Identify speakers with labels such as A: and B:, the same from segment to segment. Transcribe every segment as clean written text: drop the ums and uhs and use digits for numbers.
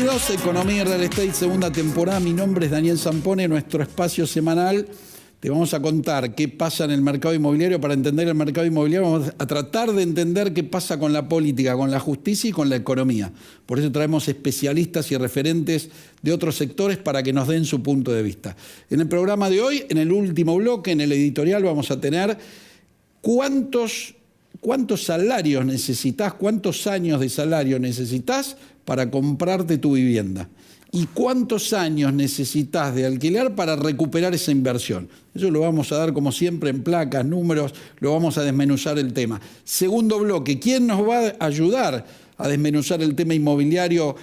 A: Bienvenidos a Economía y Real Estate, segunda temporada. Mi nombre es Daniel Zampone, nuestro espacio semanal. Te vamos a contar qué pasa en el mercado inmobiliario. Para entender el mercado inmobiliario vamos a tratar de entender qué pasa con la política, con la justicia y con la economía. Por eso traemos especialistas y referentes de otros sectores para que nos den su punto de vista. En el programa de hoy, en el último bloque, en el editorial, vamos a tener cuántos salarios necesitas, cuántos años de salario necesitas para comprarte tu vivienda y cuántos años necesitas de alquiler para recuperar esa inversión. Eso lo vamos a dar como siempre en placas, números, lo vamos a desmenuzar el tema. Segundo bloque, ¿quién nos va a ayudar a desmenuzar el tema inmobiliario?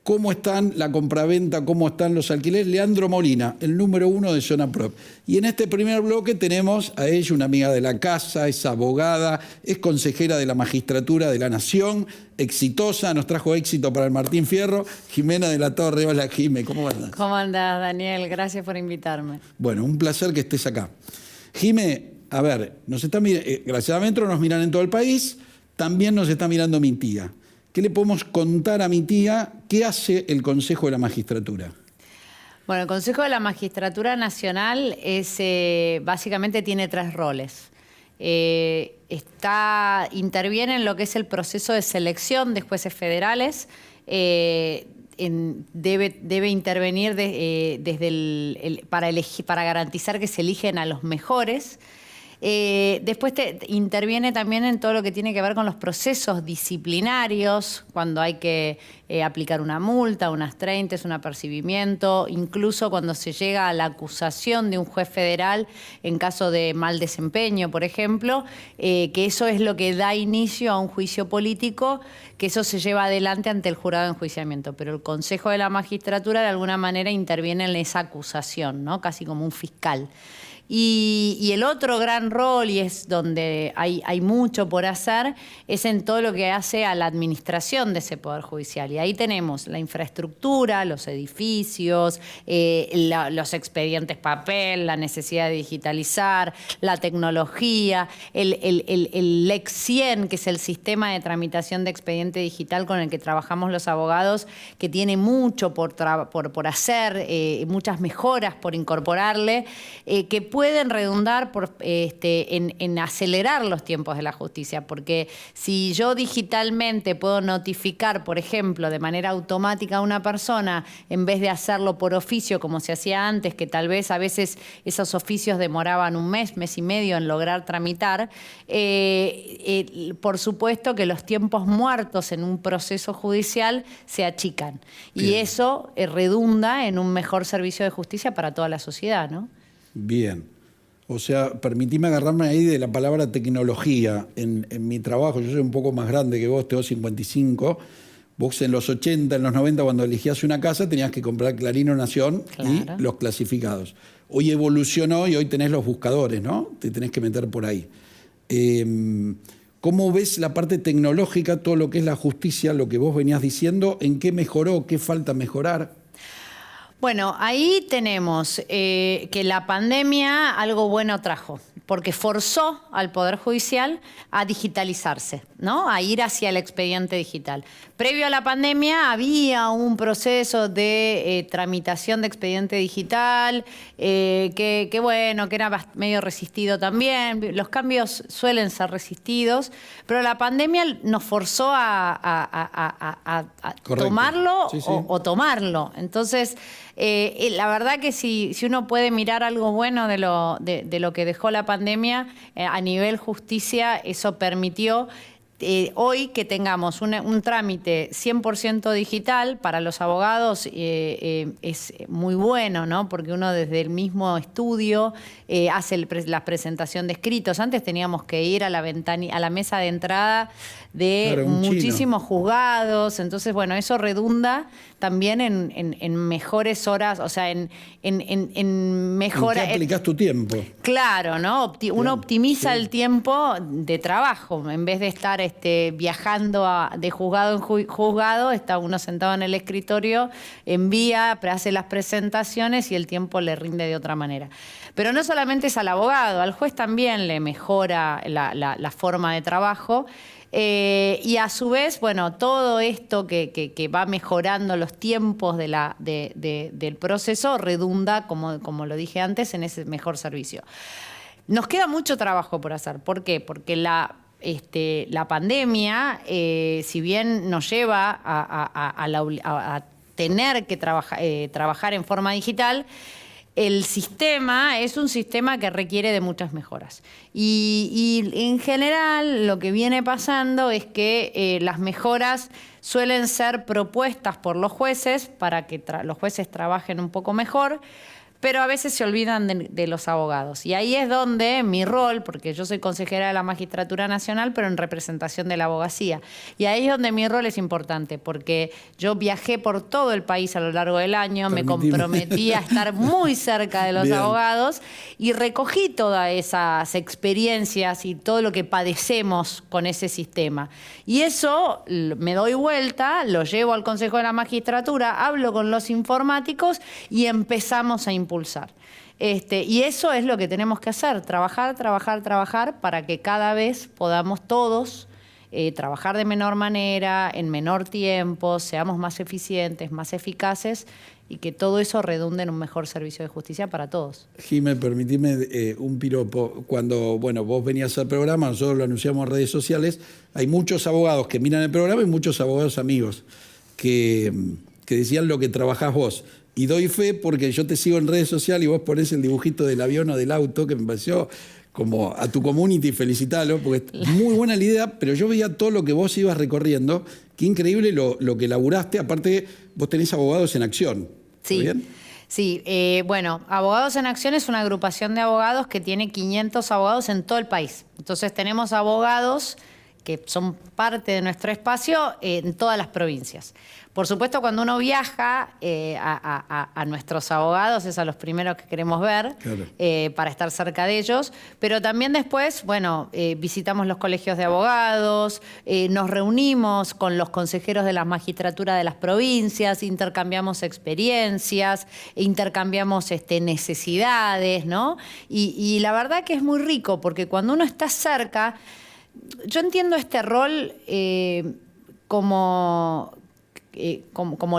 A: ¿Cómo están la compraventa? ¿Cómo están los alquileres? Leandro Molina, el número 1 de Zona Prop. Y en este primer bloque tenemos a ella, una amiga de la casa, es abogada, es consejera de la Magistratura de la Nación, exitosa, nos trajo éxito para el Martín Fierro, Jimena de la Torre. Hola, Jimé, ¿cómo andás?
B: ¿Cómo andás, Daniel? Gracias por invitarme.
A: Bueno, un placer que estés acá. Jimé, a ver, gracias a Metro nos miran en todo el país, también nos está mirando mi tía. ¿Qué le podemos contar a mi tía? ¿Qué hace el Consejo de la Magistratura?
B: Bueno, el Consejo de la Magistratura Nacional básicamente tiene 3 roles. Interviene en lo que es el proceso de selección de jueces federales, debe intervenir para garantizar que se eligen a los mejores. Después interviene también en todo lo que tiene que ver con los procesos disciplinarios, cuando hay que aplicar una multa, unas 30, un apercibimiento, incluso cuando se llega a la acusación de un juez federal en caso de mal desempeño, por ejemplo, que eso es lo que da inicio a un juicio político, que eso se lleva adelante ante el jurado de enjuiciamiento. Pero el Consejo de la Magistratura de alguna manera interviene en esa acusación, ¿no? Casi como un fiscal. Y el otro gran rol, y es donde hay mucho por hacer, es en todo lo que hace a la administración de ese Poder Judicial. Y ahí tenemos la infraestructura, los edificios, los expedientes papel, la necesidad de digitalizar, la tecnología, el Lex 100, que es el sistema de tramitación de expediente digital con el que trabajamos los abogados, que tiene mucho por hacer, muchas mejoras por incorporarle, que pueden redundar en acelerar los tiempos de la justicia, porque si yo digitalmente puedo notificar, por ejemplo, de manera automática a una persona, en vez de hacerlo por oficio como se hacía antes, que tal vez a veces esos oficios demoraban un mes y medio en lograr tramitar, por supuesto que los tiempos muertos en un proceso judicial se achican. Bien. Y eso redunda en un mejor servicio de justicia para toda la sociedad, ¿no?
A: Bien. O sea, permitime agarrarme ahí de la palabra tecnología. En mi trabajo, yo soy un poco más grande que vos, tengo 55. Vos en los 80, en los 90, cuando elegías una casa, tenías que comprar Clarín o Nación, claro, y los clasificados. Hoy evolucionó y hoy tenés los buscadores, ¿no? Te tenés que meter por ahí. ¿Cómo ves la parte tecnológica, todo lo que es la justicia, lo que vos venías diciendo? ¿En qué mejoró? ¿Qué falta mejorar?
B: Bueno, ahí tenemos que la pandemia algo bueno trajo, porque forzó al Poder Judicial a digitalizarse, ¿no? A ir hacia el expediente digital. Previo a la pandemia había un proceso de tramitación de expediente digital, que era medio resistido también. Los cambios suelen ser resistidos, pero la pandemia nos forzó a tomarlo, sí, sí, o tomarlo. Entonces, la verdad que si uno puede mirar algo bueno de lo que dejó la pandemia, a nivel justicia, eso permitió hoy que tengamos un trámite 100% digital para los abogados. Es muy bueno, ¿no? Porque uno desde el mismo estudio hace la presentación de escritos. Antes teníamos que ir a la mesa de entrada de claro, muchísimos juzgados. Entonces, bueno, eso redunda también en mejores horas, o sea, en mejora.
A: ¿En qué aplicás tu tiempo?
B: Claro, ¿no? Uno optimiza el tiempo de trabajo en vez de estar viajando de juzgado en juzgado, está uno sentado en el escritorio, envía, hace las presentaciones y el tiempo le rinde de otra manera. Pero no solamente es al abogado, al juez también le mejora la forma de trabajo. Y a su vez, bueno, todo esto que va mejorando los tiempos del proceso redunda, como lo dije antes, en ese mejor servicio. Nos queda mucho trabajo por hacer. ¿Por qué? Porque la pandemia, si bien nos lleva a tener que trabajar en forma digital, el sistema es un sistema que requiere de muchas mejoras. Y en general lo que viene pasando es que las mejoras suelen ser propuestas por los jueces para que los jueces trabajen un poco mejor, pero a veces se olvidan de los abogados. Y ahí es donde mi rol, porque yo soy consejera de la Magistratura Nacional, pero en representación de la abogacía. Y ahí es donde mi rol es importante, porque yo viajé por todo el país a lo largo del año, me comprometí a estar muy cerca de los abogados y recogí todas esas experiencias y todo lo que padecemos con ese sistema. Y eso me doy vuelta, lo llevo al Consejo de la Magistratura, hablo con los informáticos y empezamos a impulsar. Y eso es lo que tenemos que hacer, trabajar para que cada vez podamos todos trabajar de menor manera, en menor tiempo, seamos más eficientes, más eficaces y que todo eso redunde en un mejor servicio de justicia para todos.
A: Jimé, permitime un piropo. Cuando vos venías al programa, nosotros lo anunciamos en redes sociales, hay muchos abogados que miran el programa y muchos abogados amigos que decían lo que trabajás vos. Y doy fe porque yo te sigo en redes sociales y vos ponés el dibujito del avión o del auto, que me pareció como a tu community, felicitalo, porque es muy buena la idea, pero yo veía todo lo que vos ibas recorriendo, qué increíble lo que laburaste, aparte vos tenés Abogados en Acción.
B: Sí.
A: ¿Está bien?
B: Sí, bueno, Abogados en Acción es una agrupación de abogados que tiene 500 abogados en todo el país. Entonces tenemos abogados que son parte de nuestro espacio en todas las provincias. Por supuesto, cuando uno viaja a nuestros abogados, es a los primeros que queremos ver, claro, para estar cerca de ellos, pero también después, visitamos los colegios de abogados, nos reunimos con los consejeros de la magistratura de las provincias, intercambiamos experiencias, intercambiamos necesidades, ¿no? Y la verdad que es muy rico, porque cuando uno está cerca, yo entiendo este rol como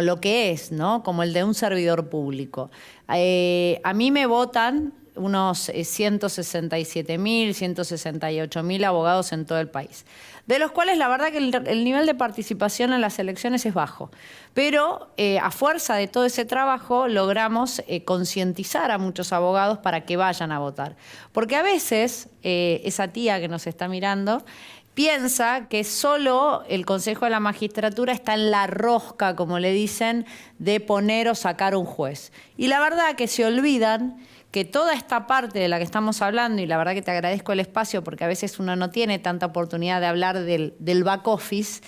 B: lo que es, ¿no? Como el de un servidor público. A mí me votan unos 167.000, 168.000 abogados en todo el país, de los cuales la verdad que el nivel de participación en las elecciones es bajo. Pero a fuerza de todo ese trabajo logramos concientizar a muchos abogados para que vayan a votar. Porque a veces esa tía que nos está mirando piensa que solo el Consejo de la Magistratura está en la rosca, como le dicen, de poner o sacar un juez. Y la verdad que se olvidan que toda esta parte de la que estamos hablando, y la verdad que te agradezco el espacio porque a veces uno no tiene tanta oportunidad de hablar del back office,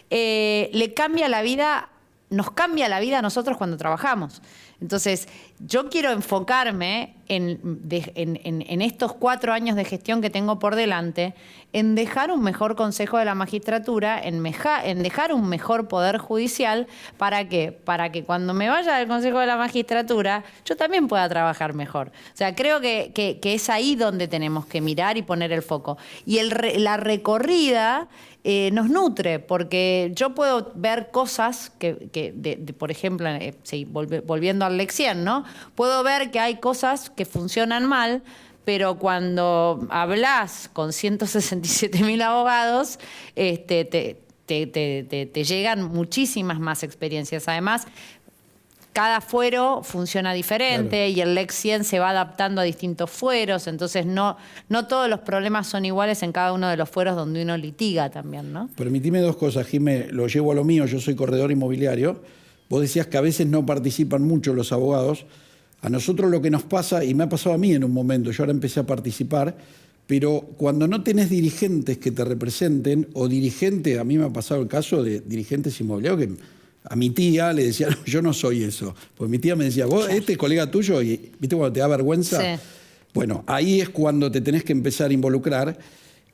B: le cambia la vida, nos cambia la vida a nosotros cuando trabajamos. Entonces, yo quiero enfocarme en estos 4 años de gestión que tengo por delante, en dejar un mejor Consejo de la Magistratura, en dejar un mejor Poder Judicial. ¿Para qué? Para que cuando me vaya del Consejo de la Magistratura, yo también pueda trabajar mejor. O sea, creo que es ahí donde tenemos que mirar y poner el foco. Y la recorrida nos nutre, porque yo puedo ver cosas por ejemplo, volviendo al Lexien, ¿no? Puedo ver que hay cosas que funcionan mal, pero cuando hablas con 167.000 abogados, te llegan muchísimas más experiencias. Además, cada fuero funciona diferente, claro, y el Lexien se va adaptando a distintos fueros, entonces no todos los problemas son iguales en cada uno de los fueros donde uno litiga también, ¿no?
A: Permitime 2 cosas, Jimé, lo llevo a lo mío, yo soy corredor inmobiliario. Vos decías que a veces no participan mucho los abogados. A nosotros lo que nos pasa, y me ha pasado a mí en un momento, yo ahora empecé a participar, pero cuando no tenés dirigentes que te representen, o dirigentes, a mí me ha pasado el caso de dirigentes inmobiliarios que a mi tía le decía, no, yo no soy eso. Pues mi tía me decía, vos, este es colega tuyo, y ¿viste cuando te da vergüenza? Sí. Bueno, ahí es cuando te tenés que empezar a involucrar.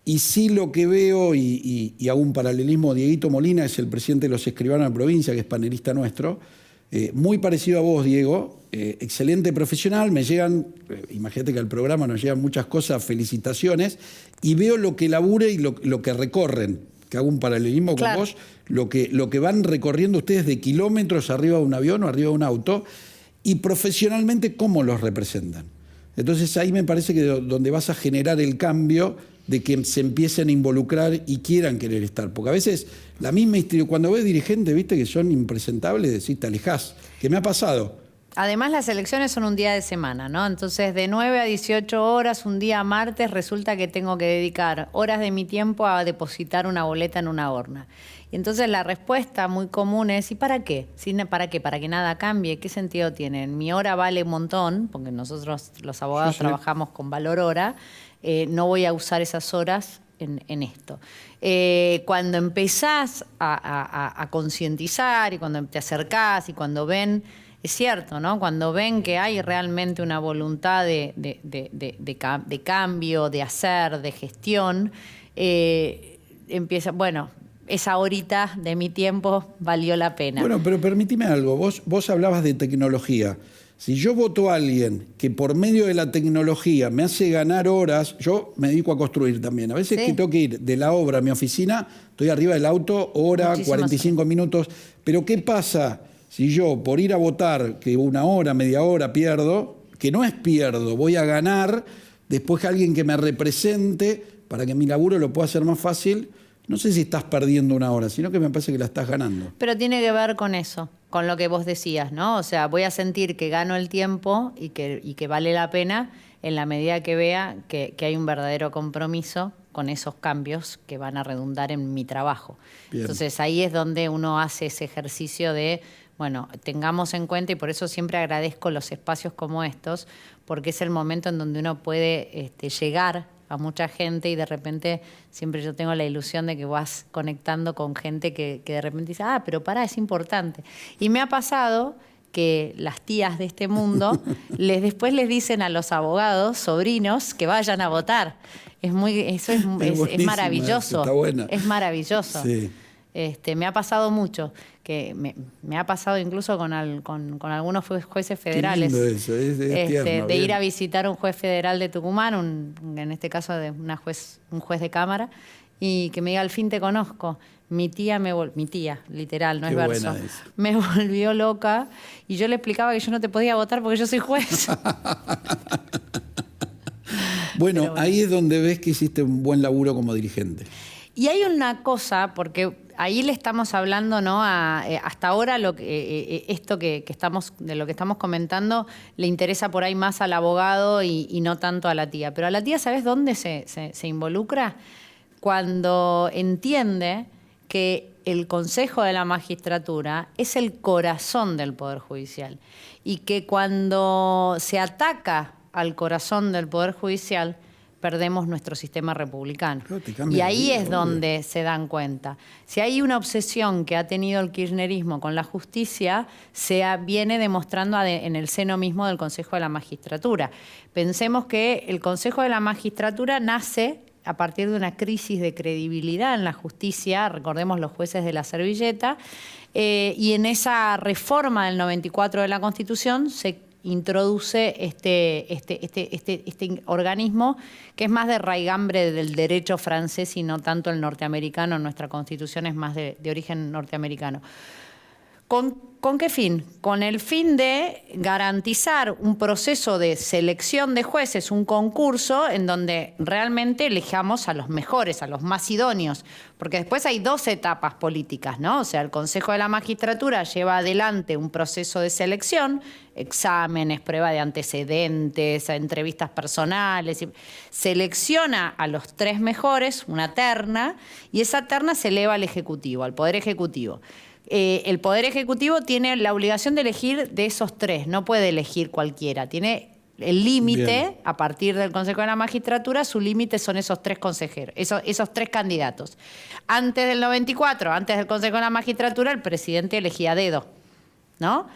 A: Y sí lo que veo, y hago un paralelismo, Dieguito Molina es el presidente de los escribanos de la provincia, que es panelista nuestro, muy parecido a vos, Diego, excelente profesional, me llegan, imagínate que al programa nos llegan muchas cosas, felicitaciones, y veo lo que labura y lo que recorren, que hago un paralelismo con vos, lo que van recorriendo ustedes de kilómetros arriba de un avión o arriba de un auto, y profesionalmente cómo los representan. Entonces ahí me parece que donde vas a generar el cambio de que se empiecen a involucrar y quieran querer estar. Porque a veces la misma institución, cuando ves dirigentes, viste que son impresentables, decís, te alejás. ¿Qué me ha pasado?
B: Además, las elecciones son un día de semana, ¿no? Entonces, de 9 a 18 horas, un día martes, resulta que tengo que dedicar horas de mi tiempo a depositar una boleta en una urna. Y entonces la respuesta muy común es, ¿y para qué? ¿Para qué? ¿Para que nada cambie? ¿Qué sentido tiene? Mi hora vale un montón, porque nosotros los abogados trabajamos con valor hora, no voy a usar esas horas en esto. Cuando empezás a concientizar y cuando te acercás y cuando ven... Es cierto, ¿no? Cuando ven que hay realmente una voluntad de cambio, de hacer, de gestión, empieza, bueno, esa horita de mi tiempo valió la pena.
A: Bueno, pero permíteme algo, vos hablabas de tecnología. Si yo voto a alguien que por medio de la tecnología me hace ganar horas, yo me dedico a construir también. A veces que tengo que ir de la obra a mi oficina, estoy arriba del auto, hora, 45 minutos. Pero ¿qué pasa si yo, por ir a votar, que una hora, media hora pierdo, que no es pierdo, voy a ganar, después alguien que me represente para que mi laburo lo pueda hacer más fácil? No sé si estás perdiendo una hora, sino que me parece que la estás ganando.
B: Pero tiene que ver con eso, con lo que vos decías, ¿no? O sea, voy a sentir que gano el tiempo y que vale la pena en la medida que vea que hay un verdadero compromiso con esos cambios que van a redundar en mi trabajo. Bien. Entonces ahí es donde uno hace ese ejercicio de, bueno, tengamos en cuenta, y por eso siempre agradezco los espacios como estos, porque es el momento en donde uno puede llegar a mucha gente y de repente siempre yo tengo la ilusión de que vas conectando con gente que de repente dice, ah, pero pará, es importante. Y me ha pasado que las tías de este mundo después les dicen a los abogados, sobrinos, que vayan a votar. Eso es maravilloso.
A: Está buena.
B: Es maravilloso.
A: Sí.
B: Me ha pasado mucho, que me ha pasado incluso con algunos jueces federales.
A: Qué lindo eso, es tierno,
B: de ir a visitar a un juez federal de Tucumán, en este caso de un juez de cámara, y que me diga, al fin te conozco. Mi tía, literal, no es verso, me volvió loca y yo le explicaba que yo no te podía votar porque yo soy juez.
A: Bueno, ahí es donde ves que hiciste un buen laburo como dirigente.
B: Y hay una cosa, porque ahí le estamos hablando, ¿no? Hasta ahora de lo que estamos comentando le interesa por ahí más al abogado y no tanto a la tía. Pero a la tía, ¿sabes dónde se involucra? Cuando entiende que el Consejo de la Magistratura es el corazón del Poder Judicial y que cuando se ataca al corazón del Poder Judicial perdemos nuestro sistema republicano. Y ahí es donde se dan cuenta. Si hay una obsesión que ha tenido el kirchnerismo con la justicia, viene demostrando en el seno mismo del Consejo de la Magistratura. Pensemos que el Consejo de la Magistratura nace a partir de una crisis de credibilidad en la justicia, recordemos los jueces de la servilleta, y en esa reforma del 94 de la Constitución se introduce este organismo que es más de raigambre del derecho francés y no tanto el norteamericano. Nuestra Constitución es más de origen norteamericano. ¿Con qué fin? Con el fin de garantizar un proceso de selección de jueces, un concurso en donde realmente elijamos a los mejores, a los más idóneos. Porque después hay dos etapas políticas, ¿no? O sea, el Consejo de la Magistratura lleva adelante un proceso de selección, exámenes, prueba de antecedentes, entrevistas personales. Selecciona a los 3 mejores, una terna, y esa terna se eleva al Ejecutivo, al Poder Ejecutivo. El Poder Ejecutivo tiene la obligación de elegir de esos 3, no puede elegir cualquiera. Tiene el límite, a partir del Consejo de la Magistratura, su límite son esos 3 consejeros, esos 3 candidatos. Antes del 94, antes del Consejo de la Magistratura, el presidente elegía a dedo, ¿no?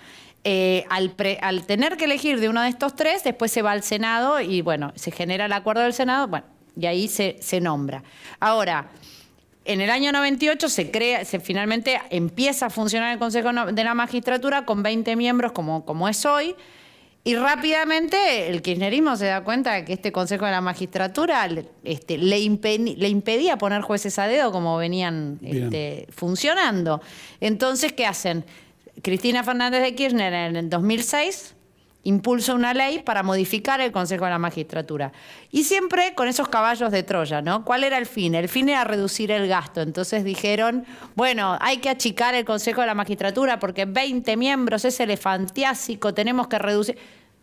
B: Al tener que elegir de uno de estos 3, después se va al Senado y, bueno, se genera el acuerdo del Senado. Bueno, y ahí se nombra. Ahora, en el año 98 finalmente empieza a funcionar el Consejo de la Magistratura con 20 miembros como es hoy, y rápidamente el kirchnerismo se da cuenta de que este Consejo de la Magistratura le impedía poner jueces a dedo como venían funcionando. Entonces, ¿qué hacen? Cristina Fernández de Kirchner en el 2006 impulsa una ley para modificar el Consejo de la Magistratura. Y siempre con esos caballos de Troya, ¿no? ¿Cuál era el fin? El fin era reducir el gasto. Entonces dijeron, bueno, hay que achicar el Consejo de la Magistratura porque 20 miembros es elefantiásico, tenemos que reducir.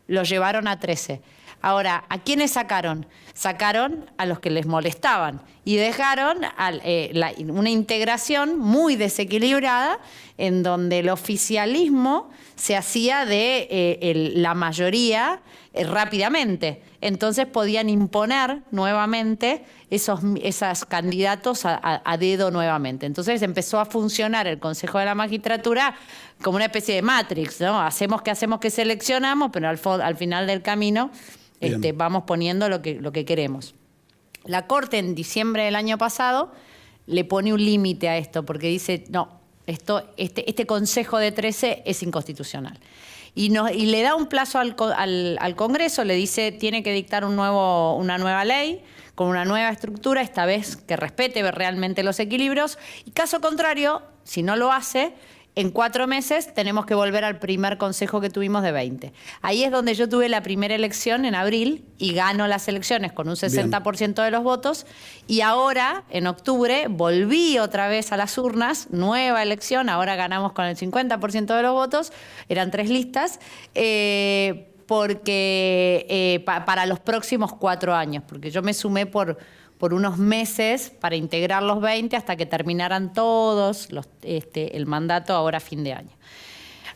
B: Lo llevaron a 13. Ahora, ¿a quiénes sacaron? Sacaron a los que les molestaban y dejaron una integración muy desequilibrada en donde el oficialismo se hacía de la mayoría rápidamente. Entonces podían imponer nuevamente esos candidatos a dedo nuevamente. Entonces empezó a funcionar el Consejo de la Magistratura como una especie de Matrix, ¿no? Hacemos que seleccionamos, pero al final del camino vamos poniendo lo que queremos. La Corte en diciembre del año pasado le pone un límite a esto porque dice, no, este Consejo de 13 es inconstitucional. Y le da un plazo al Congreso, le dice tiene que dictar una nueva ley con una nueva estructura, esta vez que respete realmente los equilibrios, y caso contrario, si no lo hace, en 4 meses tenemos que volver al primer consejo que tuvimos de 20. Ahí es donde yo tuve la primera elección en abril y gano las elecciones con un 60% de los votos. Y ahora, en octubre, volví otra vez a las urnas, nueva elección, ahora ganamos con el 50% de los votos, eran 3 listas, para los próximos 4 años, porque yo me sumé por unos meses para integrar los 20 hasta que terminaran todos el mandato ahora a fin de año.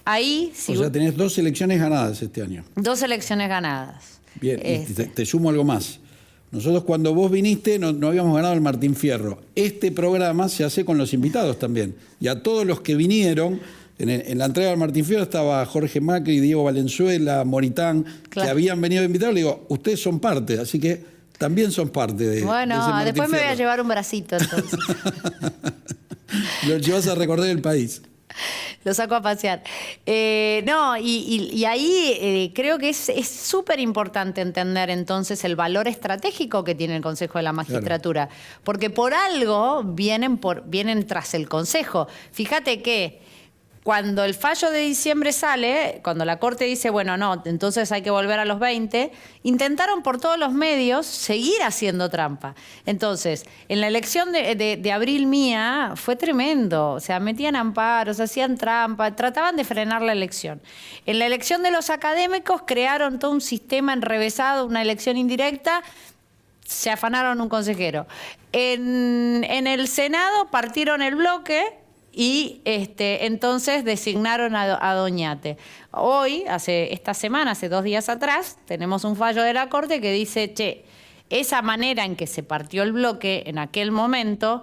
B: Ahí,
A: o sea, tenés 2 elecciones ganadas este año.
B: 2 elecciones ganadas.
A: Bien, y te sumo algo más. Nosotros cuando vos viniste no habíamos ganado el Martín Fierro. Este programa se hace con los invitados también. Y a todos los que vinieron, en la entrega del Martín Fierro estaba Jorge Macri, Diego Valenzuela, Moritán, claro, que habían venido invitados. Le digo, ustedes son parte, así que también son parte de
B: Bueno,
A: de ese
B: después me voy a llevar un bracito entonces.
A: Lo llevas a recorrer el país.
B: Lo saco a pasear. Y ahí creo que es súper importante entender entonces el valor estratégico que tiene el Consejo de la Magistratura. Claro. Porque por algo vienen tras el Consejo. Fíjate que cuando el fallo de diciembre sale, cuando la Corte dice, bueno, no, entonces hay que volver a los 20, intentaron por todos los medios seguir haciendo trampa. Entonces, en la elección de abril mía fue tremendo. O sea, metían amparos, hacían trampa, trataban de frenar la elección. En la elección de los académicos crearon todo un sistema enrevesado, una elección indirecta, se afanaron un consejero. En el Senado partieron el bloque y entonces designaron a Doñate. Hoy, esta semana, hace 2 días atrás, tenemos un fallo de la Corte que dice, esa manera en que se partió el bloque en aquel momento,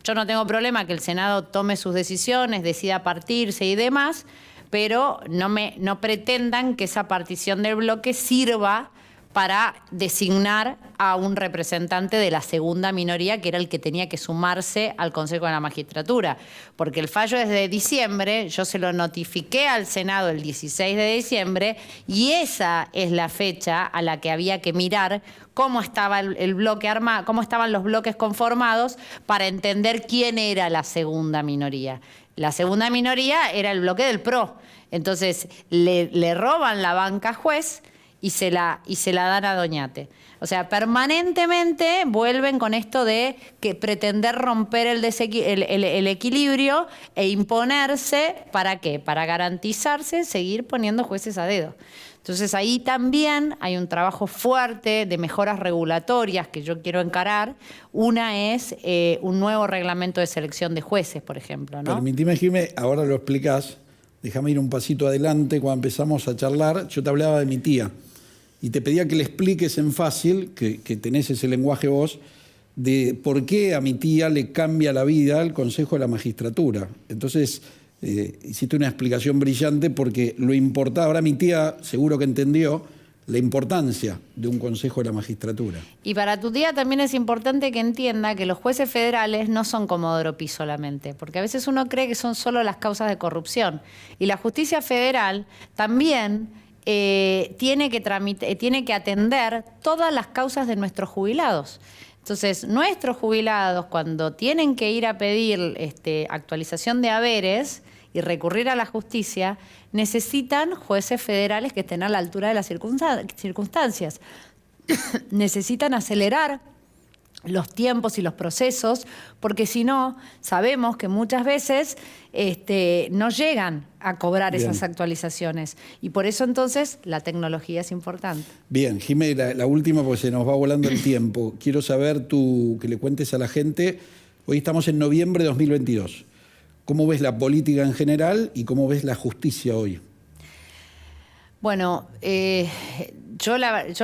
B: yo no tengo problema que el Senado tome sus decisiones, decida partirse y demás, pero no pretendan que esa partición del bloque sirva para designar a un representante de la segunda minoría, que era el que tenía que sumarse al Consejo de la Magistratura. Porque el fallo es de diciembre, yo se lo notifiqué al Senado el 16 de diciembre, y esa es la fecha a la que había que mirar cómo estaba el bloque armado, cómo estaban los bloques conformados, para entender quién era la segunda minoría. La segunda minoría era el bloque del PRO. Entonces, le roban la banca juez y se la dan a Doñate. O sea, permanentemente vuelven con esto de que pretender romper el equilibrio e imponerse, ¿para qué? Para garantizarse seguir poniendo jueces a dedo. Entonces ahí también hay un trabajo fuerte de mejoras regulatorias que yo quiero encarar. Una es un nuevo reglamento de selección de jueces, por ejemplo, ¿no?
A: Permitime, Jimé, ahora lo explicás. Déjame ir un pasito adelante. Cuando empezamos a charlar, yo te hablaba de mi tía. Y te pedía que le expliques en fácil, que tenés ese lenguaje vos, de por qué a mi tía le cambia la vida el Consejo de la Magistratura. Entonces, hiciste una explicación brillante porque lo importaba. Ahora mi tía seguro que entendió la importancia de un Consejo de la Magistratura.
B: Y para tu tía también es importante que entienda que los jueces federales no son Comodoro Pi solamente, porque a veces uno cree que son solo las causas de corrupción. Y la justicia federal también tiene que atender todas las causas de nuestros jubilados. Entonces, nuestros jubilados, cuando tienen que ir a pedir actualización de haberes y recurrir a la justicia, necesitan jueces federales que estén a la altura de las circunstancias. Necesitan acelerar los tiempos y los procesos, porque si no, sabemos que muchas veces no llegan a cobrar esas actualizaciones. Y por eso entonces la tecnología es importante.
A: Bien, Jimé, la última, porque se nos va volando el tiempo. Quiero saber que le cuentes a la gente, hoy estamos en noviembre de 2022. ¿Cómo ves la política en general y cómo ves la justicia hoy?
B: Bueno, yo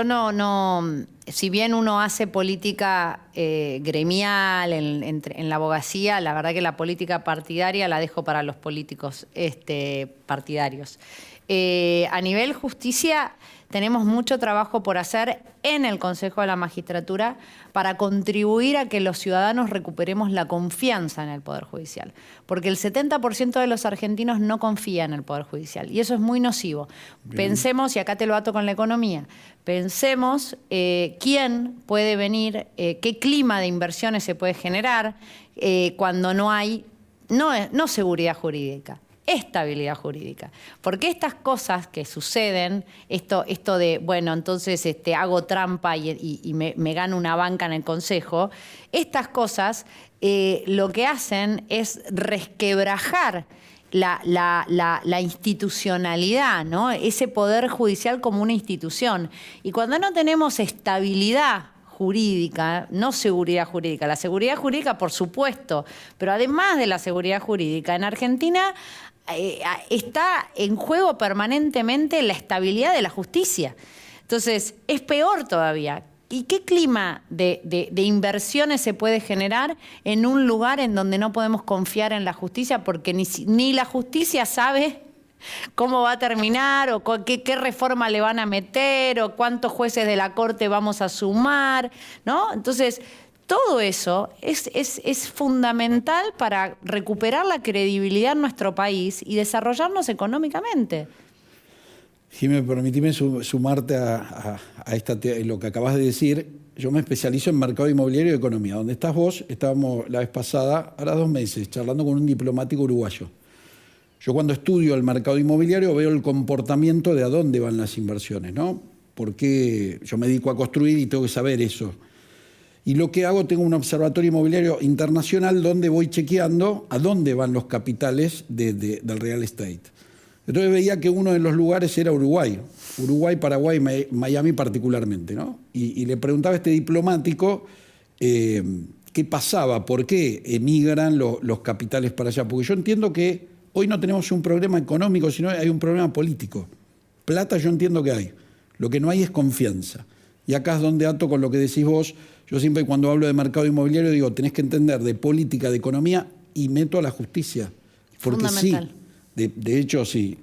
B: no, si bien uno hace política gremial en la abogacía, la verdad que la política partidaria la dejo para los políticos partidarios. A nivel justicia tenemos mucho trabajo por hacer en el Consejo de la Magistratura para contribuir a que los ciudadanos recuperemos la confianza en el Poder Judicial. Porque el 70% de los argentinos no confía en el Poder Judicial y eso es muy nocivo. Bien. Pensemos, y acá te lo ato con la economía, pensemos quién puede venir, qué clima de inversiones se puede generar cuando no hay, no seguridad jurídica, estabilidad jurídica. Porque estas cosas que suceden, esto de, bueno, entonces hago trampa y me gano una banca en el Consejo, estas cosas lo que hacen es resquebrajar la institucionalidad, ¿no? Ese poder judicial como una institución. Y cuando no tenemos estabilidad jurídica, no seguridad jurídica, la seguridad jurídica por supuesto, pero además de la seguridad jurídica, en Argentina está en juego permanentemente la estabilidad de la justicia. Entonces, es peor todavía. ¿Y qué clima de inversiones se puede generar en un lugar en donde no podemos confiar en la justicia porque ni la justicia sabe cómo va a terminar o qué reforma le van a meter o cuántos jueces de la Corte vamos a sumar, ¿no? Entonces, todo eso es fundamental para recuperar la credibilidad en nuestro país y desarrollarnos económicamente.
A: Jiménez, permitime sumarte a lo que acabas de decir. Yo me especializo en mercado inmobiliario y economía. Donde estás vos, estábamos la vez pasada, ahora 2 meses, charlando con un diplomático uruguayo. Yo cuando estudio el mercado inmobiliario veo el comportamiento de a dónde van las inversiones, ¿no? Porque yo me dedico a construir y tengo que saber eso. Y lo que hago, tengo un observatorio inmobiliario internacional donde voy chequeando a dónde van los capitales del real estate. Entonces veía que uno de los lugares era Uruguay. Uruguay, Paraguay, Miami particularmente, ¿no? Y le preguntaba a este diplomático qué pasaba, por qué emigran los capitales para allá. Porque yo entiendo que hoy no tenemos un problema económico, sino hay un problema político. Plata yo entiendo que hay. Lo que no hay es confianza. Y acá es donde ato con lo que decís vos. Yo siempre cuando hablo de mercado inmobiliario digo, tenés que entender de política, de economía y meto a la justicia. Porque sí, de hecho sí,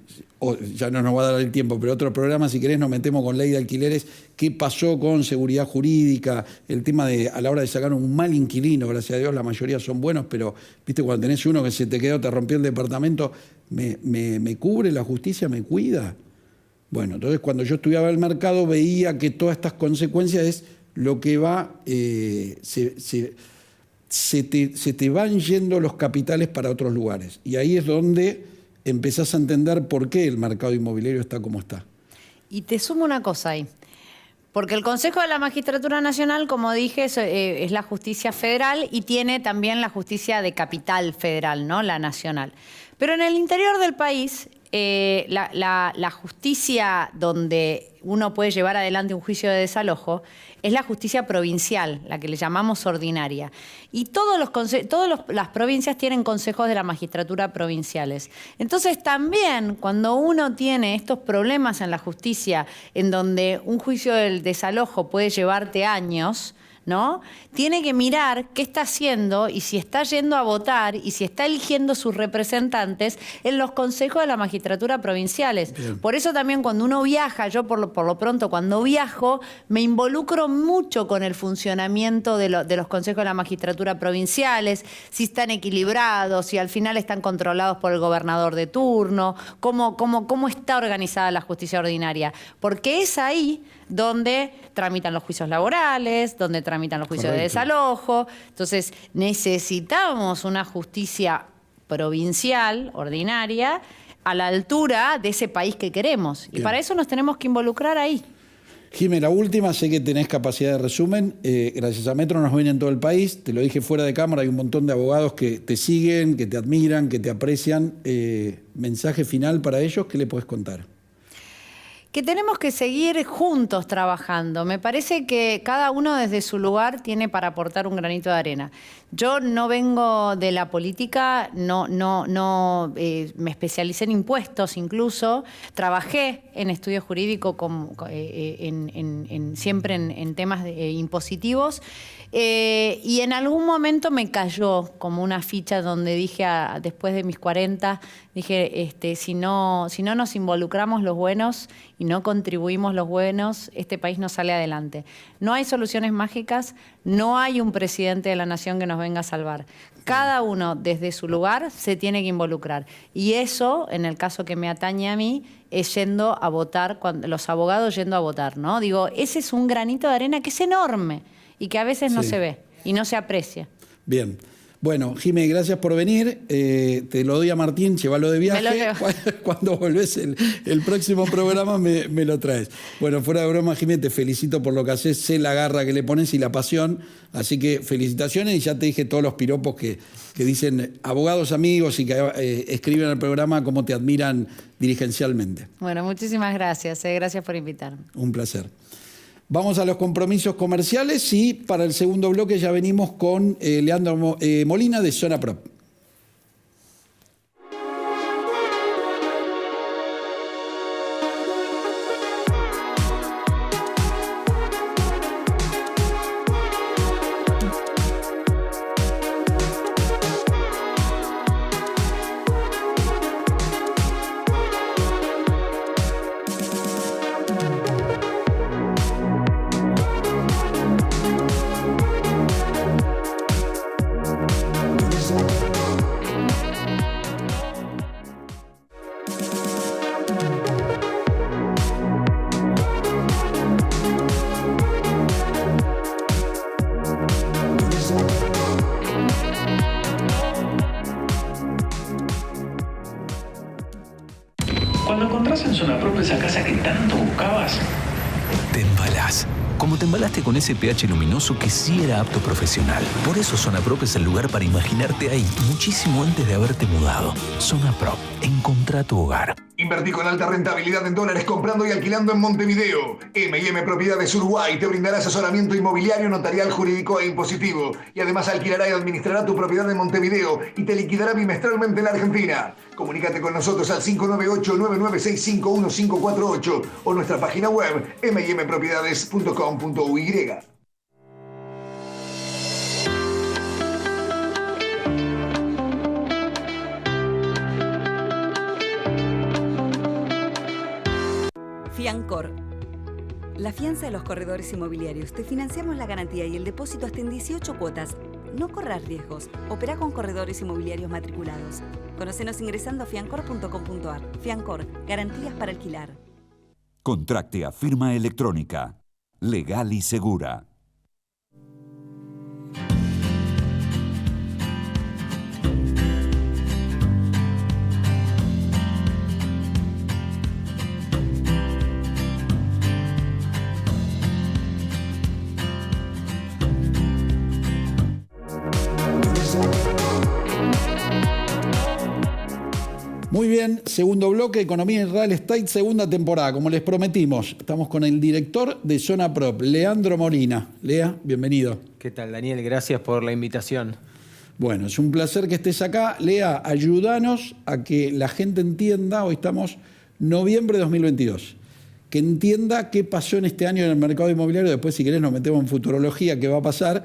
A: ya no nos va a dar el tiempo, pero otro programa si querés nos metemos con ley de alquileres, qué pasó con seguridad jurídica, el tema de a la hora de sacar un mal inquilino, gracias a Dios la mayoría son buenos, pero viste cuando tenés uno que se te quedó, te rompió el departamento, ¿me cubre la justicia, me cuida? Bueno, entonces cuando yo estudiaba el mercado veía que todas estas consecuencias es lo que va, se te van yendo los capitales para otros lugares. Y ahí es donde empezás a entender por qué el mercado inmobiliario está como está.
B: Y te sumo una cosa ahí. Porque el Consejo de la Magistratura Nacional, como dije, es la justicia federal y tiene también la justicia de capital federal, ¿no? La nacional. Pero en el interior del país, la justicia donde uno puede llevar adelante un juicio de desalojo es la justicia provincial, la que le llamamos ordinaria. Y todas las provincias tienen consejos de la magistratura provinciales. Entonces también cuando uno tiene estos problemas en la justicia, en donde un juicio del desalojo puede llevarte años, ¿no? Tiene que mirar qué está haciendo y si está yendo a votar y si está eligiendo sus representantes en los consejos de la magistratura provinciales.
A: Bien.
B: Por eso también cuando uno viaja, yo por lo pronto cuando viajo, me involucro mucho con el funcionamiento de los consejos de la magistratura provinciales, si están equilibrados, si al final están controlados por el gobernador de turno, cómo está organizada la justicia ordinaria. Porque es ahí donde tramitan los juicios laborales, donde tramitan los juicios de desalojo. Entonces, necesitamos una justicia provincial, ordinaria, a la altura de ese país que queremos. Y para eso nos tenemos que involucrar ahí.
A: Jimé, la última, sé que tenés capacidad de resumen. Gracias a Metro nos ven en todo el país. Te lo dije fuera de cámara, hay un montón de abogados que te siguen, que te admiran, que te aprecian. Mensaje final para ellos, ¿qué le podés contar?
B: Que tenemos que seguir juntos trabajando. Me parece que cada uno desde su lugar tiene para aportar un granito de arena. Yo no vengo de la política, me especialicé en impuestos incluso, trabajé en estudio jurídico siempre en temas impositivos. Y en algún momento me cayó como una ficha donde dije, después de mis 40, dije, si no nos involucramos los buenos y no contribuimos los buenos, este país no sale adelante. No hay soluciones mágicas, no hay un presidente de la nación que nos venga a salvar. Cada uno desde su lugar se tiene que involucrar. Y eso, en el caso que me atañe a mí, es yendo a votar, los abogados yendo a votar, ¿no? Digo, ese es un granito de arena que es enorme y que a veces no se ve y no se aprecia.
A: Bien. Bueno, Jimé, gracias por venir. Te lo doy a Martín, llévalo de viaje. Cuando volvés el próximo programa me lo traes. Bueno, fuera de broma, Jimé, te felicito por lo que haces. Sé la garra que le pones y la pasión. Así que felicitaciones y ya te dije todos los piropos que dicen abogados amigos y que escriben al programa cómo te admiran dirigencialmente.
B: Bueno, muchísimas gracias. Gracias por invitarme.
A: Un placer. Vamos a los compromisos comerciales y para el segundo bloque ya venimos con Leandro Molina de Zona Prop.
C: Cuando encontrás en Zona Prop esa casa que tanto buscabas,
D: te embalás. Como te embalaste con ese pH luminoso que sí era apto profesional. Por eso Zona Prop es el lugar para imaginarte ahí, muchísimo antes de haberte mudado. Zona Prop, encontrá tu hogar.
E: Invertí con alta rentabilidad en dólares comprando y alquilando en Montevideo. M&M Propiedades Uruguay te brindará asesoramiento inmobiliario, notarial, jurídico e impositivo. Y además alquilará y administrará tu propiedad en Montevideo y te liquidará bimestralmente en la Argentina. Comunícate con nosotros al 598-996-51548 o nuestra página web mmpropiedades.com.uy.
F: Fiancor. La fianza de los corredores inmobiliarios. Te financiamos la garantía y el depósito hasta en 18 cuotas. No corras riesgos. Opera con corredores inmobiliarios matriculados. Conócenos ingresando a fiancor.com.ar. Fiancor. Garantías para alquilar.
G: Contracte a firma electrónica. Legal y segura.
A: Muy bien, segundo bloque, Economía y Real Estate, segunda temporada, como les prometimos. Estamos con el director de Zona Prop, Leandro Molina. Lea, bienvenido.
H: ¿Qué tal, Daniel? Gracias por la invitación.
A: Bueno, es un placer que estés acá. Lea, ayúdanos a que la gente entienda, hoy estamos noviembre de 2022. que entienda qué pasó en este año en el mercado inmobiliario. Después, si querés, nos metemos en futurología, qué va a pasar.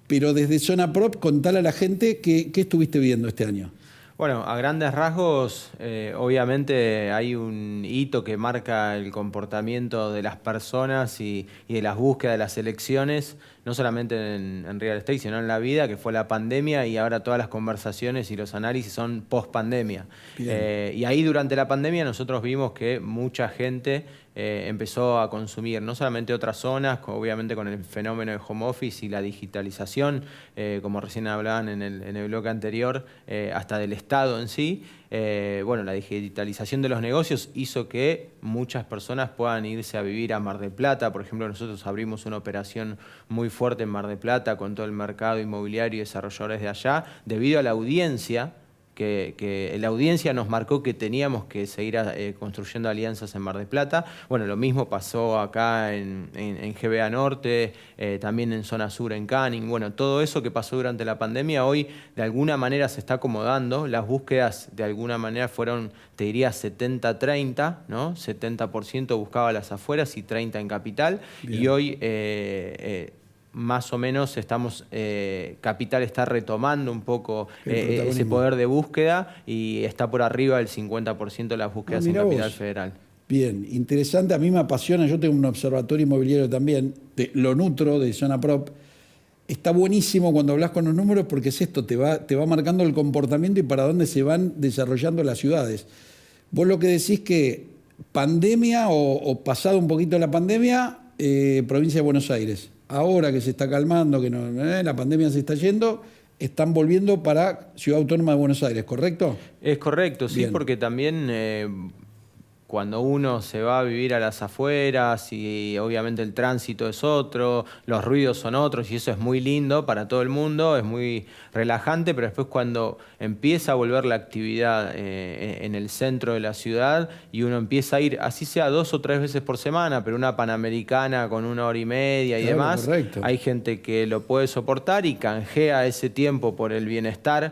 A: Pero desde Zona Prop, contale a la gente qué estuviste viendo este año.
H: Bueno, a grandes rasgos, obviamente hay un hito que marca el comportamiento de las personas y de las búsquedas de las elecciones, no solamente en real estate, sino en la vida, que fue la pandemia, y ahora todas las conversaciones y los análisis son post-pandemia. Y ahí durante la pandemia nosotros vimos que mucha gente empezó a consumir no solamente otras zonas, obviamente con el fenómeno de home office y la digitalización, como recién hablaban en el bloque anterior, hasta del Estado en sí. Bueno, la digitalización de los negocios hizo que muchas personas puedan irse a vivir a Mar del Plata. Por ejemplo, nosotros abrimos una operación muy fuerte en Mar del Plata con todo el mercado inmobiliario y desarrolladores de allá, debido a la audiencia, que la audiencia nos marcó que teníamos que seguir construyendo alianzas en Mar del Plata. Bueno, lo mismo pasó acá en GBA Norte, también en Zona Sur, en Canning. Bueno, todo eso que pasó durante la pandemia hoy de alguna manera se está acomodando. Las búsquedas de alguna manera fueron, te diría, 70-30, ¿no? 70% buscaba las afueras y 30% en capital. Bien. Y hoy más o menos Capital está retomando un poco ese poder de búsqueda y está por arriba del 50% de las búsquedas en Capital Federal.
A: Bien, interesante. A mí me apasiona. Yo tengo un observatorio inmobiliario también, lo nutro de Zona Prop. Está buenísimo cuando hablas con los números porque es esto, te va marcando el comportamiento y para dónde se van desarrollando las ciudades. Vos lo que decís que pandemia o pasado un poquito la pandemia, provincia de Buenos Aires. Ahora que se está calmando, que la pandemia se está yendo, están volviendo para Ciudad Autónoma de Buenos Aires, ¿correcto?
H: Es correcto, sí, bien. Porque también cuando uno se va a vivir a las afueras y obviamente el tránsito es otro, los ruidos son otros y eso es muy lindo para todo el mundo, es muy relajante, pero después cuando empieza a volver la actividad en el centro de la ciudad y uno empieza a ir, así sea 2 o 3 veces por semana, pero una Panamericana con 1 hora y media y demás, correcto. Hay gente que lo puede soportar y canjea ese tiempo por el bienestar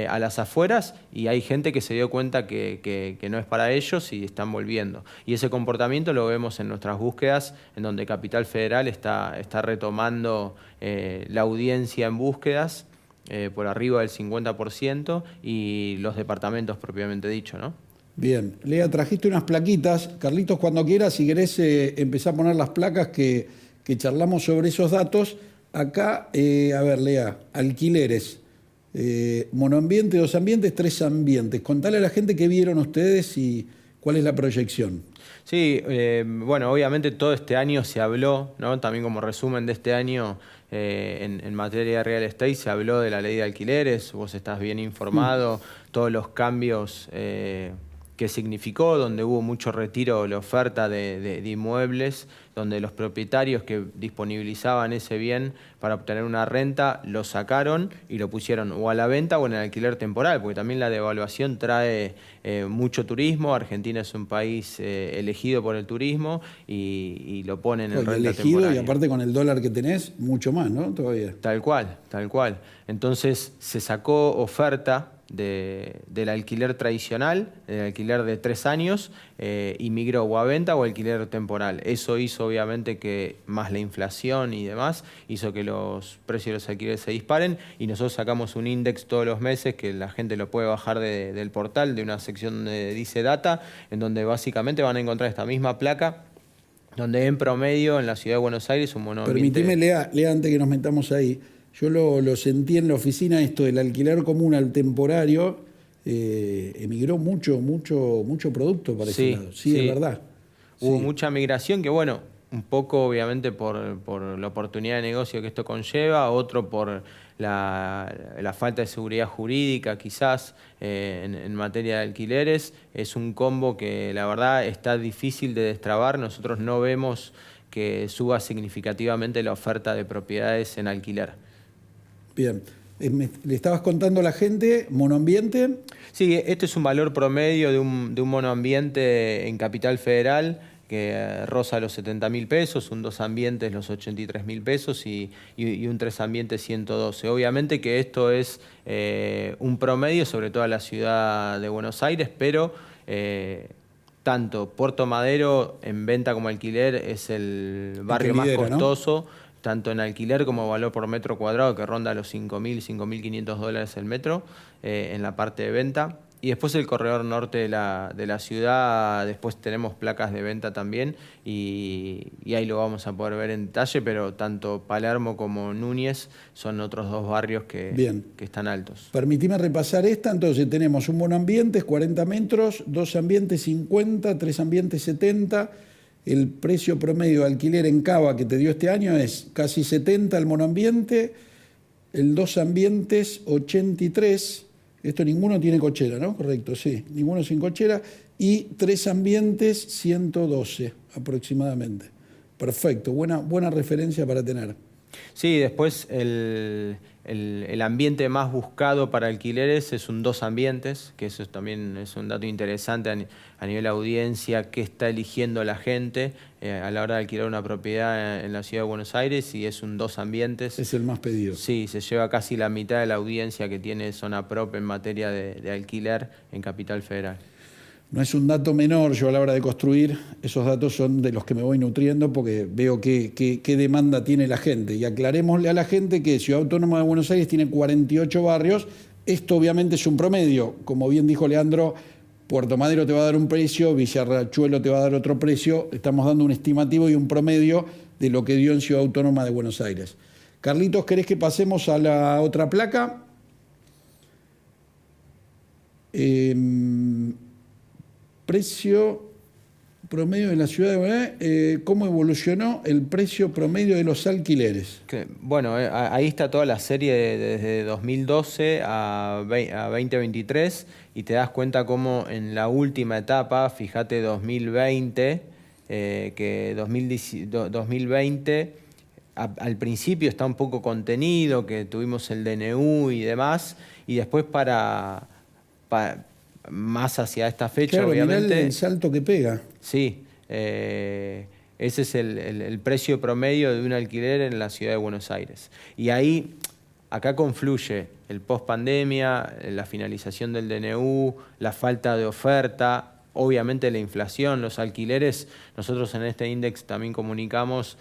H: a las afueras y hay gente que se dio cuenta que no es para ellos y están volviendo. Y ese comportamiento lo vemos en nuestras búsquedas, en donde Capital Federal está retomando la audiencia en búsquedas por arriba del 50% y los departamentos propiamente dicho, ¿no?
A: Bien. Lea, trajiste unas plaquitas. Carlitos, cuando quieras, si querés empezar a poner las placas que charlamos sobre esos datos. Acá, a ver, Lea, alquileres. Monoambiente, 2 ambientes, 3 ambientes. Contale a la gente qué vieron ustedes y cuál es la proyección.
H: Sí, bueno, obviamente todo este año se habló, ¿no? También como resumen de este año en materia de real estate se habló de la ley de alquileres, vos estás bien informado, todos los cambios que significó, donde hubo mucho retiro de la oferta de inmuebles, donde los propietarios que disponibilizaban ese bien para obtener una renta lo sacaron y lo pusieron o a la venta o en el alquiler temporal, porque también la devaluación trae mucho turismo. Argentina es un país elegido por el turismo y lo ponen en renta temporal.
A: Y aparte con el dólar que tenés, mucho más, ¿no? Todavía.
H: Tal cual, tal cual. Entonces se sacó oferta del alquiler tradicional, del alquiler de 3 años, y migró o a venta o alquiler temporal. Eso hizo obviamente que más la inflación y demás, hizo que los precios de los alquileres se disparen y nosotros sacamos un índice todos los meses que la gente lo puede bajar del portal, de una sección donde dice data, en donde básicamente van a encontrar esta misma placa, donde en promedio en la ciudad de Buenos Aires un monoambiente...
A: Permitime, Lea, antes que nos metamos ahí. Yo lo sentí en la oficina, esto del alquiler común al temporario, emigró mucho producto para ese lado. Sí, es verdad.
H: Hubo mucha migración que, bueno, un poco obviamente por la oportunidad de negocio que esto conlleva, otro por la falta de seguridad jurídica quizás en materia de alquileres. Es un combo que la verdad está difícil de destrabar. Nosotros no vemos que suba significativamente la oferta de propiedades en alquiler.
A: Bien. ¿Le estabas contando a la gente monoambiente?
H: Sí, este es un valor promedio de un monoambiente en Capital Federal que roza los 70.000 pesos, un 2 ambientes los 83.000 pesos y un 3 ambientes 112. Obviamente que esto es un promedio sobre toda la ciudad de Buenos Aires, pero tanto Puerto Madero en venta como alquiler es el barrio más
A: lidera,
H: costoso, ¿no? Tanto en alquiler como valor por metro cuadrado, que ronda los $5.000, $5.500 el metro en la parte de venta. Y después el corredor norte de la ciudad, después tenemos placas de venta también y ahí lo vamos a poder ver en detalle, pero tanto Palermo como Núñez son otros dos barrios que están altos.
A: Permitime repasar esta, entonces tenemos un monoambiente, 40 metros, 2 ambientes 50, 3 ambientes 70, el precio promedio de alquiler en Cava que te dio este año es casi 70 el monoambiente, el 2 ambientes 83. Esto ninguno tiene cochera, ¿no? Correcto, sí. Ninguno sin cochera. Y 3 ambientes, 112 aproximadamente. Perfecto, buena referencia para tener.
H: Sí, después el ambiente más buscado para alquileres es un 2 ambientes, que eso también es un dato interesante a nivel audiencia, qué está eligiendo la gente a la hora de alquilar una propiedad en la ciudad de Buenos Aires, y es un 2 ambientes.
A: Es el más pedido.
H: Sí, se lleva casi la mitad de la audiencia que tiene Zona Prop en materia de alquiler en Capital Federal.
A: No es un dato menor, yo a la hora de construir, esos datos son de los que me voy nutriendo porque veo qué demanda tiene la gente. Y aclarémosle a la gente que Ciudad Autónoma de Buenos Aires tiene 48 barrios. Esto obviamente es un promedio. Como bien dijo Leandro, Puerto Madero te va a dar un precio, Villarrachuelo te va a dar otro precio. Estamos dando un estimativo y un promedio de lo que dio en Ciudad Autónoma de Buenos Aires. Carlitos, ¿querés que pasemos a la otra placa? Precio promedio de la ciudad de Buenos Aires, ¿cómo evolucionó el precio promedio de los alquileres?
H: Bueno, ahí está toda la serie desde 2012 a 2023 y te das cuenta cómo en la última etapa, fíjate 2020, que 2020 al principio está un poco contenido, que tuvimos el DNU y demás, y después para más hacia esta fecha,
A: claro,
H: obviamente.
A: Mirá el salto que pega.
H: Sí, ese es el precio promedio de un alquiler en la ciudad de Buenos Aires. Y ahí, acá confluye el post-pandemia, la finalización del DNU, la falta de oferta, obviamente la inflación, los alquileres. Nosotros en este índice también comunicamos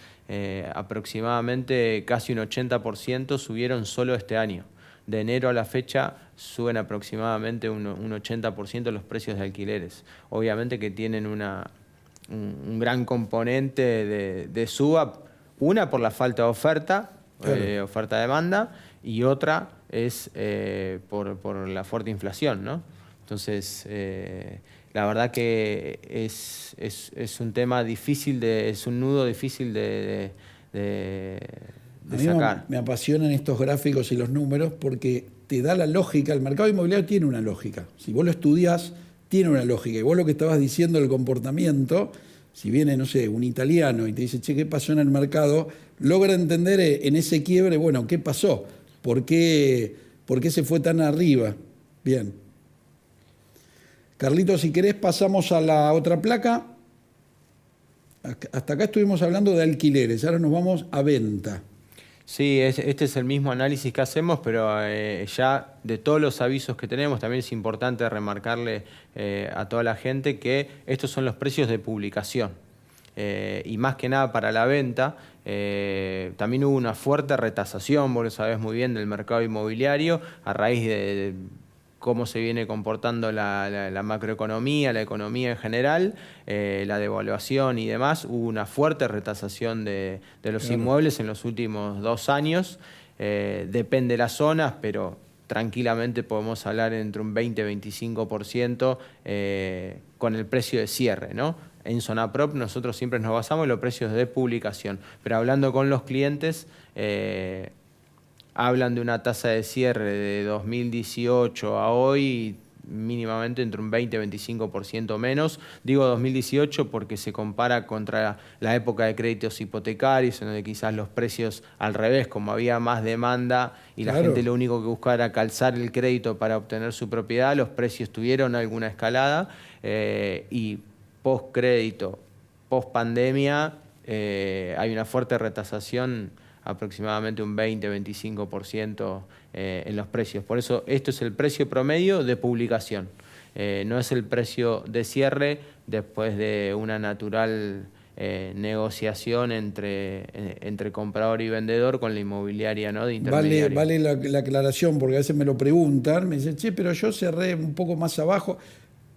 H: aproximadamente casi un 80% subieron solo este año. De enero a la fecha suben aproximadamente un 80% los precios de alquileres. Obviamente que tienen un gran componente de suba, una por la falta de oferta, claro, oferta-demanda, y otra es por la fuerte inflación, ¿no? Entonces, la verdad que es un tema difícil, es un nudo difícil de sacar.
A: Me apasionan estos gráficos y los números porque te da la lógica. El mercado inmobiliario tiene una lógica. Si vos lo estudiás, tiene una lógica. Y vos lo que estabas diciendo del comportamiento, si viene, no sé, un italiano y te dice, che, ¿qué pasó en el mercado? Logra entender en ese quiebre, bueno, ¿qué pasó? ¿Por qué se fue tan arriba? Bien. Carlitos, si querés pasamos a la otra placa. Hasta acá estuvimos hablando de alquileres, ahora nos vamos a venta.
H: Sí, este es el mismo análisis que hacemos, pero ya de todos los avisos que tenemos, también es importante remarcarle a toda la gente que estos son los precios de publicación. Y más que nada para la venta, también hubo una fuerte retasación, vos lo sabés muy bien, del mercado inmobiliario a raíz de cómo se viene comportando la macroeconomía, la economía en general, la devaluación y demás. Hubo una fuerte retasación de los claro, inmuebles en los últimos 2 años. Depende de las zonas, pero tranquilamente podemos hablar entre un 20-25% con el precio de cierre, ¿no? En Zona Prop nosotros siempre nos basamos en los precios de publicación, pero hablando con los clientes, hablan de una tasa de cierre de 2018 a hoy mínimamente entre un 20-25% menos. Digo 2018 porque se compara contra la época de créditos hipotecarios, en donde quizás los precios al revés, como había más demanda y la gente lo único que buscaba era calzar el crédito para obtener su propiedad, los precios tuvieron alguna escalada y post-crédito, post-pandemia, hay una fuerte retasación, aproximadamente un 20-25% en los precios. Por eso esto es el precio promedio de publicación. No es el precio de cierre después de una natural negociación entre comprador y vendedor con la inmobiliaria, ¿no?, de intermediario.
A: Vale la aclaración, porque a veces me lo preguntan, me dicen, che, pero yo cerré un poco más abajo.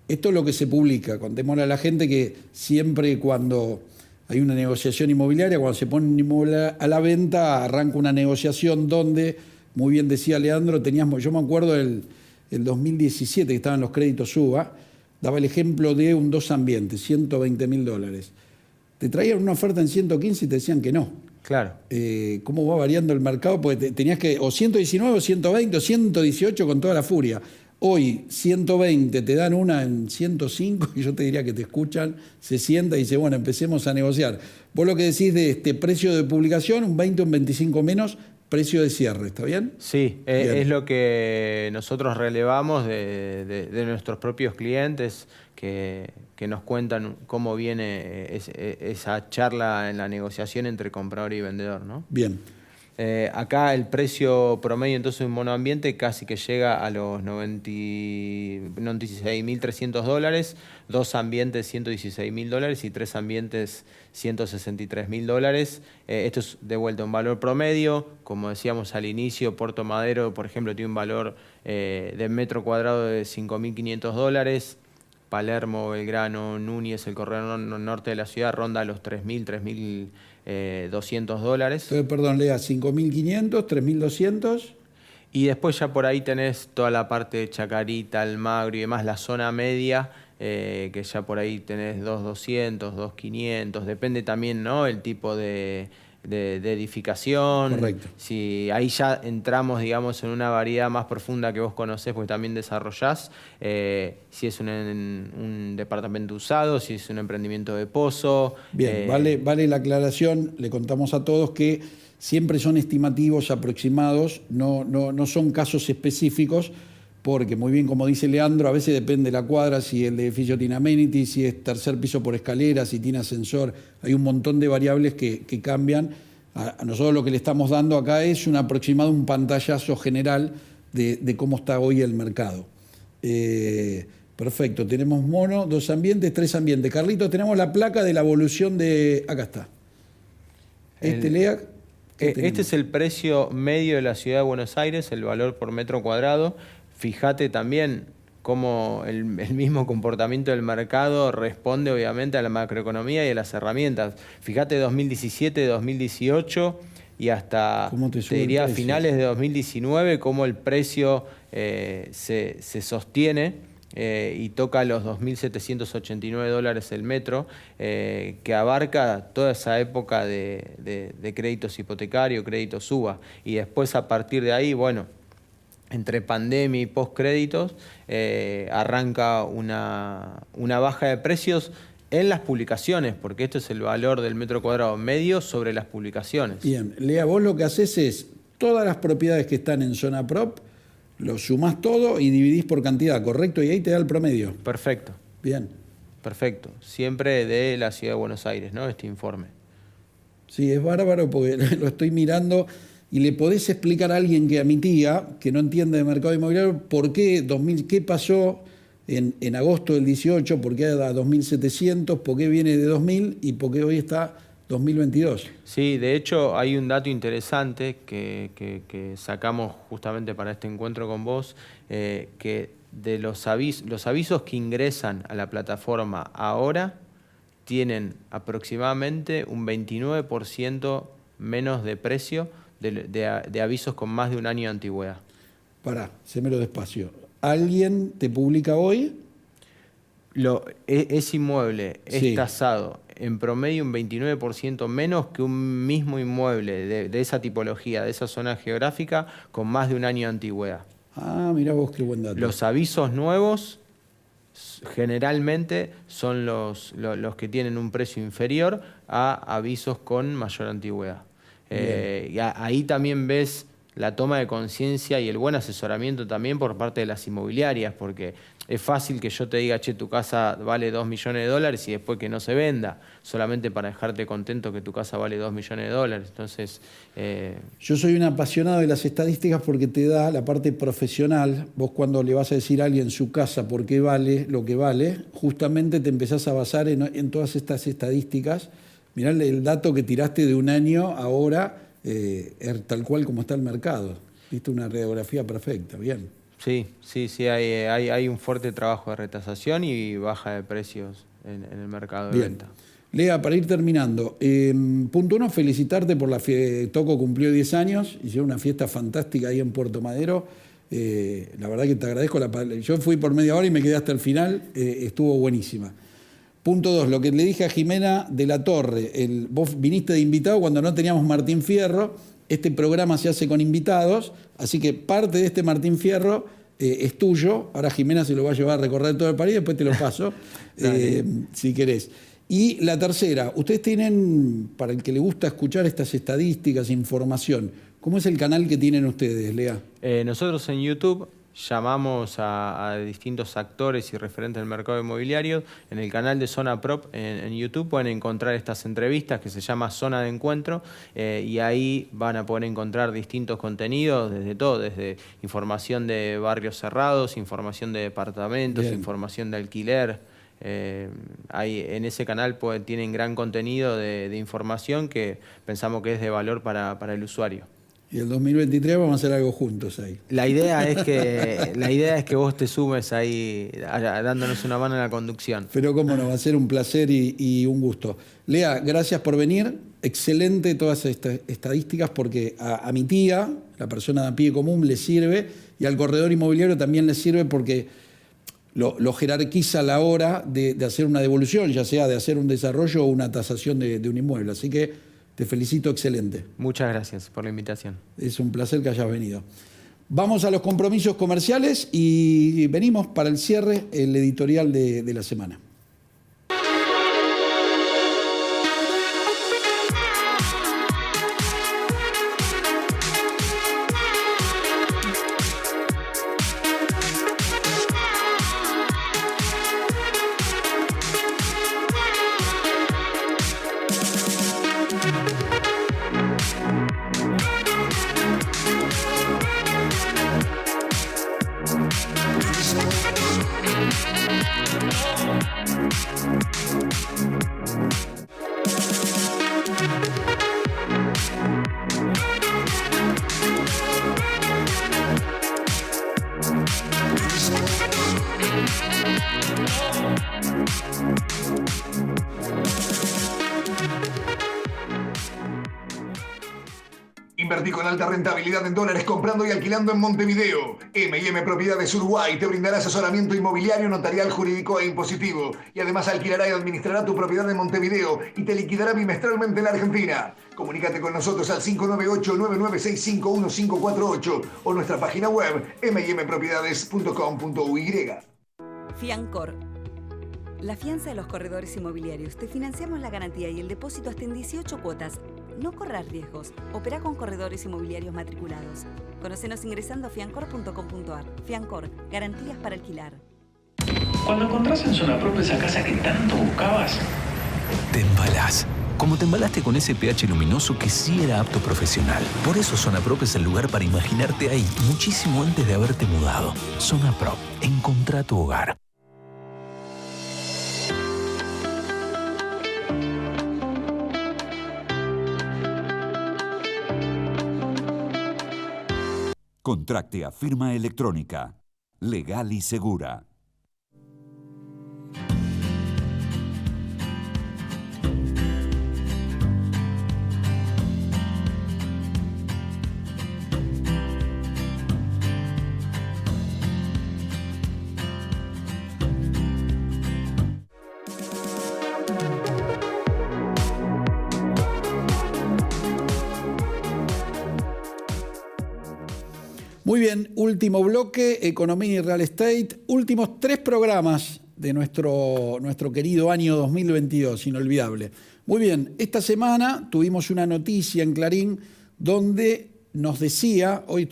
A: Esto es lo que se publica. Contémosle a la gente que siempre cuando hay una negociación inmobiliaria, cuando se pone un inmueble a la venta, arranca una negociación donde, muy bien decía Leandro, yo me acuerdo el 2017 que estaban los créditos UBA, daba el ejemplo de un 2 ambientes, $120.000. Te traían una oferta en 115 y te decían que no.
H: Claro.
A: ¿Cómo va variando el mercado? Porque tenías que o 119, o 120, o 118 con toda la furia. Hoy 120 te dan una en 105 y yo te diría que te escuchan, se sienta y dice, bueno, empecemos a negociar. Vos lo que decís de este precio de publicación, un 20 o un 25 menos, precio de cierre, ¿está bien?
H: Sí, es lo que nosotros relevamos de nuestros propios clientes que nos cuentan cómo viene esa charla en la negociación entre comprador y vendedor, ¿no?
A: Bien.
H: Acá el precio promedio entonces en monoambiente casi que llega a los $96.300, 2 ambientes $116.000 y 3 ambientes $163.000. Esto es de vuelta un valor promedio. Como decíamos al inicio, Puerto Madero, por ejemplo, tiene un valor de metro cuadrado de $5.500. Palermo, Belgrano, Núñez, el corredor norte de la ciudad ronda los $3.200.
A: Entonces, perdón, Lea, 5.500, 3.200.
H: Y después ya por ahí tenés toda la parte de Chacarita, Almagro y demás, la zona media, que ya por ahí tenés 2.200, 2.500, depende también, ¿no?, el tipo de edificación.
A: Correcto.
H: Si ahí ya entramos, digamos, en una variedad más profunda que vos conocés, porque también desarrollás, si es un departamento usado, si es un emprendimiento de pozo.
A: Bien, vale la aclaración, le contamos a todos que siempre son estimativos aproximados, no son casos específicos, porque muy bien, como dice Leandro, a veces depende de la cuadra, si el edificio tiene amenities, si es tercer piso por escalera, si tiene ascensor, hay un montón de variables que cambian. A nosotros lo que le estamos dando acá es un aproximado, un pantallazo general de cómo está hoy el mercado. Perfecto, tenemos mono, 2 ambientes, 3 ambientes. Carlitos, tenemos la placa de la evolución de... Acá está.
H: Este es el precio medio de la ciudad de Buenos Aires, el valor por metro cuadrado. Fíjate también cómo el mismo comportamiento del mercado responde obviamente a la macroeconomía y a las herramientas. Fíjate 2017, 2018 y hasta, te diría, finales de 2019, cómo el precio se sostiene y toca los $2.789 el metro, que abarca toda esa época de créditos hipotecarios, créditos UBA. Y después a partir de ahí, bueno, entre pandemia y postcréditos, arranca una baja de precios en las publicaciones, porque esto es el valor del metro cuadrado medio sobre las publicaciones.
A: Bien, Lea, vos lo que haces es todas las propiedades que están en zona prop, lo sumás todo y dividís por cantidad, ¿correcto? Y ahí te da el promedio.
H: Perfecto.
A: Bien.
H: Perfecto. Siempre de la Ciudad de Buenos Aires, ¿no?, este informe.
A: Sí, es bárbaro porque lo estoy mirando. Y le podés explicar a alguien a mi tía, que no entiende de mercado inmobiliario, por qué qué pasó en agosto del 18, por qué a 2.700, por qué viene de 2.000 y por qué hoy está 2022.
H: Sí, de hecho hay un dato interesante que sacamos justamente para este encuentro con vos, que de los avisos que ingresan a la plataforma ahora tienen aproximadamente un 29% menos de precio de avisos con más de un año de antigüedad.
A: Pará, sémelo despacio. ¿Alguien te publica hoy?
H: Ese inmueble es
A: Sí.
H: tasado en promedio un 29% menos que un mismo inmueble de esa tipología, de esa zona geográfica, con más de un año de antigüedad.
A: Ah, mirá vos qué buen dato.
H: Los avisos nuevos generalmente son los que tienen un precio inferior a avisos con mayor antigüedad. Y ahí también ves la toma de conciencia y el buen asesoramiento también por parte de las inmobiliarias, porque es fácil que yo te diga, che, tu casa vale $2 millones y después que no se venda, solamente para dejarte contento que tu casa vale $2 millones. Entonces,
A: yo soy un apasionado de las estadísticas porque te da la parte profesional. Vos cuando le vas a decir a alguien su casa por qué vale lo que vale, justamente te empezás a basar en todas estas estadísticas. Mirá el dato que tiraste de un año ahora, tal cual como está el mercado. Viste una radiografía perfecta, bien.
H: Sí, hay un fuerte trabajo de retasación y baja de precios en el mercado de venta.
A: Lea, para ir terminando, punto 1, felicitarte por la Toco cumplió 10 años, hicieron una fiesta fantástica ahí en Puerto Madero. La verdad que te agradezco. Yo fui por media hora y me quedé hasta el final, estuvo buenísima. Punto 2, lo que le dije a Jimena de la Torre, vos viniste de invitado cuando no teníamos Martín Fierro. Este programa se hace con invitados, así que parte de este Martín Fierro es tuyo. Ahora Jimena se lo va a llevar a recorrer todo el país, después te lo paso, si querés. Y la tercera, ustedes tienen, para el que le gusta escuchar estas estadísticas, información, ¿cómo es el canal que tienen ustedes, Lea?
H: Nosotros en YouTube llamamos a distintos actores y referentes del mercado inmobiliario. En el canal de Zona Prop en YouTube pueden encontrar estas entrevistas que se llama Zona de Encuentro, y ahí van a poder encontrar distintos contenidos, desde información de barrios cerrados, información de departamentos, información de alquiler. En ese canal tienen gran contenido de información que pensamos que es de valor para el usuario.
A: Y el 2023 vamos a hacer algo juntos ahí.
H: La idea es que vos te sumes ahí dándonos una mano en la conducción.
A: Pero cómo no, va a ser un placer y un gusto. Lea, gracias por venir. Excelente todas estas estadísticas porque a mi tía, la persona de a pie común, le sirve y al corredor inmobiliario también le sirve porque lo jerarquiza a la hora de hacer una devolución, ya sea de hacer un desarrollo o una tasación de un inmueble. Así que te felicito, excelente.
H: Muchas gracias por la invitación.
A: Es un placer que hayas venido. Vamos a los compromisos comerciales y venimos para el cierre, el editorial de la semana.
E: Invertí con alta rentabilidad en dólares comprando y alquilando en Montevideo. M&M Propiedades Uruguay te brindará asesoramiento inmobiliario, notarial, jurídico e impositivo. Y además alquilará y administrará tu propiedad en Montevideo y te liquidará bimestralmente en la Argentina. Comunícate con nosotros al 598-9965-1548 o nuestra página web mmpropiedades.com.uy.
F: Fiancor. La fianza de los corredores inmobiliarios. Te financiamos la garantía y el depósito hasta en 18 cuotas. No corras riesgos. Opera con corredores inmobiliarios matriculados. Conocenos ingresando a fiancor.com.ar. Fiancor, garantías para alquilar.
C: Cuando encontrás en Zona Prop esa casa que tanto buscabas,
D: Te embalás. Como te embalaste con ese pH luminoso que sí era apto profesional. Por eso Zona Prop es el lugar para imaginarte ahí, muchísimo antes de haberte mudado. Zona Prop. Encontrá tu hogar.
G: Contracte a firma electrónica. Legal y segura.
A: Muy bien, último bloque, economía y real estate. Últimos 3 programas de nuestro querido año 2022, inolvidable. Muy bien, esta semana tuvimos una noticia en Clarín donde nos decía, hoy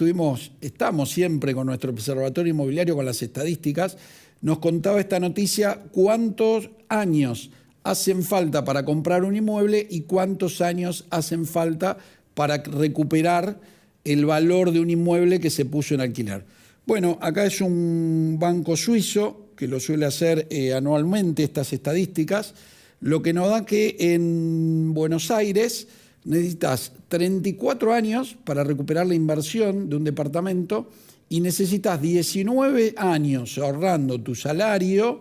A: estamos siempre con nuestro observatorio inmobiliario con las estadísticas, nos contaba esta noticia, cuántos años hacen falta para comprar un inmueble y cuántos años hacen falta para recuperar el valor de un inmueble que se puso en alquiler. Bueno, acá es un banco suizo que lo suele hacer anualmente estas estadísticas, lo que nos da que en Buenos Aires necesitas 34 años para recuperar la inversión de un departamento y necesitas 19 años ahorrando tu salario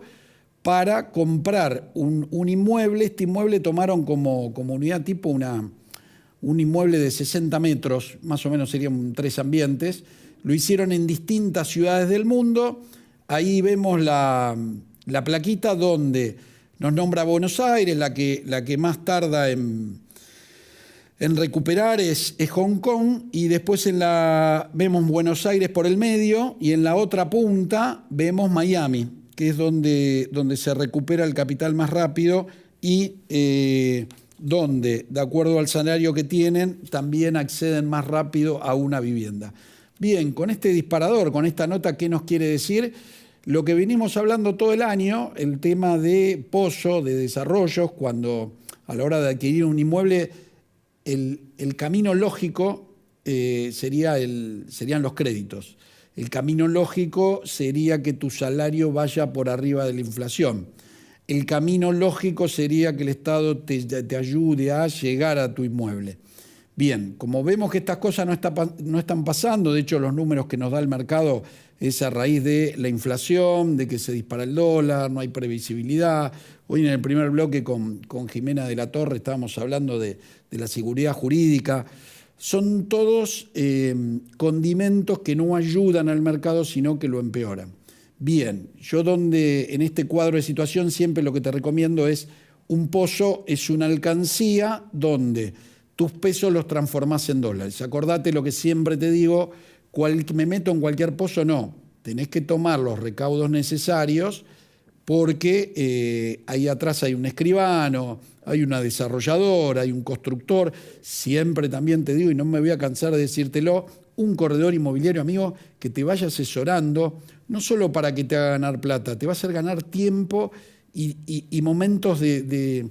A: para comprar un inmueble. Este inmueble tomaron como unidad tipo un inmueble de 60 metros, más o menos serían 3 ambientes. Lo hicieron en distintas ciudades del mundo. Ahí vemos la plaquita donde nos nombra Buenos Aires, la que más tarda en recuperar es Hong Kong, y después vemos Buenos Aires por el medio y en la otra punta vemos Miami, que es donde se recupera el capital más rápido y donde, de acuerdo al salario que tienen, también acceden más rápido a una vivienda. Bien, con este disparador, con esta nota, ¿qué nos quiere decir? Lo que venimos hablando todo el año, el tema de pozo, de desarrollos, cuando a la hora de adquirir un inmueble, el camino lógico serían los créditos. El camino lógico sería que tu salario vaya por arriba de la inflación. El camino lógico sería que el Estado te ayude a llegar a tu inmueble. Bien, como vemos que estas cosas no están pasando, de hecho los números que nos da el mercado es a raíz de la inflación, de que se dispara el dólar, no hay previsibilidad. Hoy en el primer bloque con Jimena de la Torre estábamos hablando de la seguridad jurídica. Son todos condimentos que no ayudan al mercado, sino que lo empeoran. Bien, yo en este cuadro de situación siempre lo que te recomiendo es un pozo, es una alcancía donde tus pesos los transformás en dólares. Acordate lo que siempre te digo, me meto en cualquier pozo, no. Tenés que tomar los recaudos necesarios porque ahí atrás hay un escribano, hay una desarrolladora, hay un constructor. Siempre también te digo, y no me voy a cansar de decírtelo, un corredor inmobiliario, amigo, que te vaya asesorando, no solo para que te haga ganar plata, te va a hacer ganar tiempo y momentos de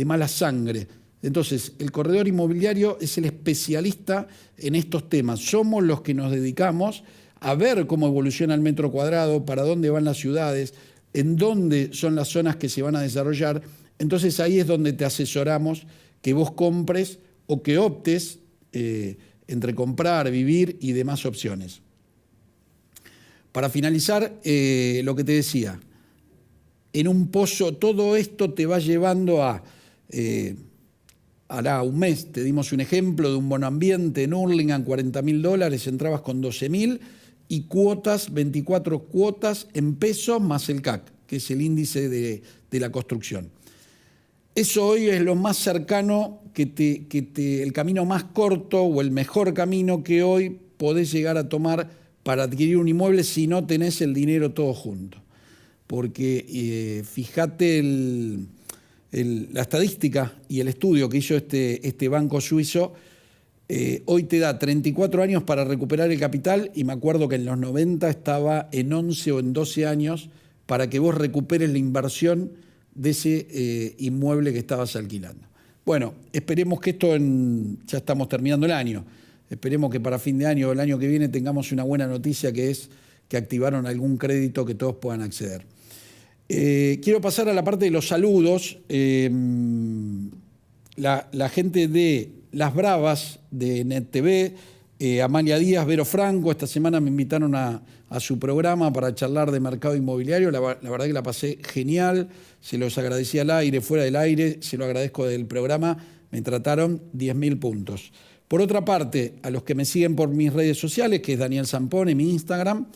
A: mala sangre. Entonces, el corredor inmobiliario es el especialista en estos temas. Somos los que nos dedicamos a ver cómo evoluciona el metro cuadrado, para dónde van las ciudades, en dónde son las zonas que se van a desarrollar. Entonces, ahí es donde te asesoramos que vos compres o que optes entre comprar, vivir y demás opciones. Para finalizar, lo que te decía, en un pozo todo esto te va llevando hará un mes te dimos un ejemplo de un monoambiente en Hurlingham, $40.000, entrabas con 12.000 y cuotas, 24 cuotas en pesos más el CAC, que es el índice de la construcción. Eso hoy es lo más cercano, el camino más corto o el mejor camino que hoy podés llegar a tomar para adquirir un inmueble si no tenés el dinero todo junto. Porque fíjate la estadística y el estudio que hizo este banco suizo, hoy te da 34 años para recuperar el capital y me acuerdo que en los 90 estaba en 11 o en 12 años para que vos recuperes la inversión de ese inmueble que estabas alquilando. Bueno, esperemos que ya estamos terminando el año, esperemos que para fin de año o el año que viene tengamos una buena noticia, que es que activaron algún crédito que todos puedan acceder. Quiero pasar a la parte de los saludos. La gente de Las Bravas, de NetTV, Amalia Díaz, Vero Franco, esta semana me invitaron a su programa para charlar de mercado inmobiliario. La verdad que la pasé genial, se los agradecí al aire, fuera del aire, se lo agradezco del programa, me trataron 10.000 puntos. Por otra parte, a los que me siguen por mis redes sociales, que es Daniel Zampone, mi Instagram,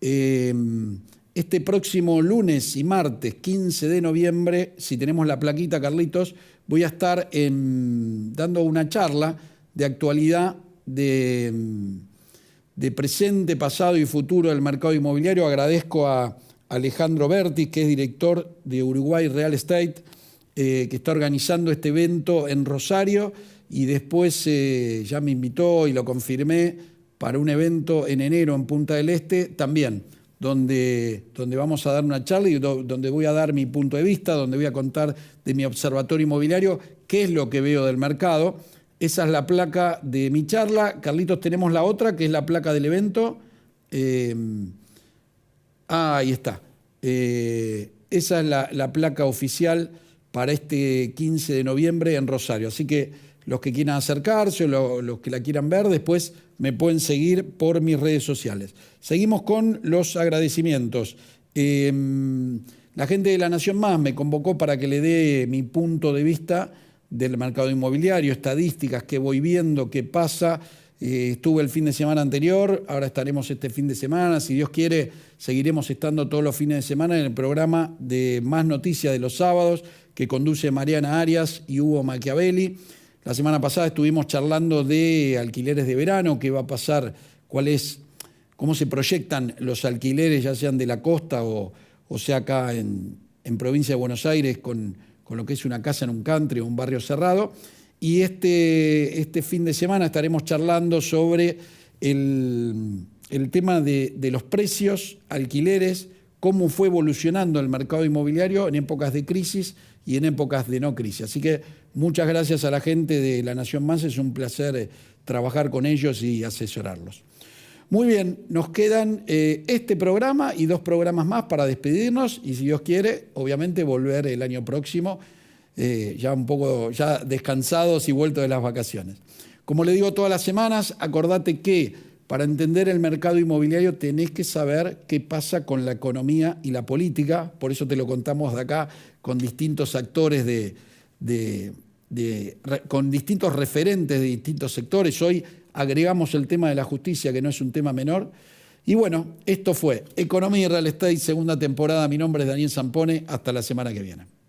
A: este próximo lunes y martes 15 de noviembre, si tenemos la plaquita, Carlitos, voy a estar dando una charla de actualidad de presente, pasado y futuro del mercado inmobiliario. Agradezco a Alejandro Bertis, que es director de Uruguay Real Estate, que está organizando este evento en Rosario y después ya me invitó y lo confirmé para un evento en enero en Punta del Este también, donde vamos a dar una charla y donde voy a dar mi punto de vista, donde voy a contar de mi observatorio inmobiliario, qué es lo que veo del mercado. Esa es la placa de mi charla. Carlitos, tenemos la otra, que es la placa del evento. Ahí está. Esa es la placa oficial para este 15 de noviembre en Rosario. Así que los que quieran acercarse o los que la quieran ver, después me pueden seguir por mis redes sociales. Seguimos con los agradecimientos. La gente de La Nación Más me convocó para que le dé mi punto de vista del mercado inmobiliario, estadísticas, qué voy viendo, qué pasa. Estuve el fin de semana anterior, ahora estaremos este fin de semana. Si Dios quiere, seguiremos estando todos los fines de semana en el programa de Más Noticias de los sábados, que conduce Mariana Arias y Hugo Machiavelli. La semana pasada estuvimos charlando de alquileres de verano, qué va a pasar, cómo se proyectan los alquileres, ya sean de la costa o sea acá en provincia de Buenos Aires, con lo que es una casa en un country o un barrio cerrado. Y este fin de semana estaremos charlando sobre el tema de los precios, alquileres, cómo fue evolucionando el mercado inmobiliario en épocas de crisis y en épocas de no crisis. Así que muchas gracias a la gente de La Nación Más, es un placer trabajar con ellos y asesorarlos. Muy bien, nos quedan este programa y 2 programas más para despedirnos y si Dios quiere, obviamente volver el año próximo, ya un poco ya descansados y vueltos de las vacaciones. Como le digo todas las semanas, acordate que para entender el mercado inmobiliario tenés que saber qué pasa con la economía y la política, por eso te lo contamos de acá con distintos actores con distintos referentes de distintos sectores. Hoy agregamos el tema de la justicia, que no es un tema menor. Y bueno, esto fue Economía y Real Estate, segunda temporada. Mi nombre es Daniel Zampone. Hasta la semana que viene.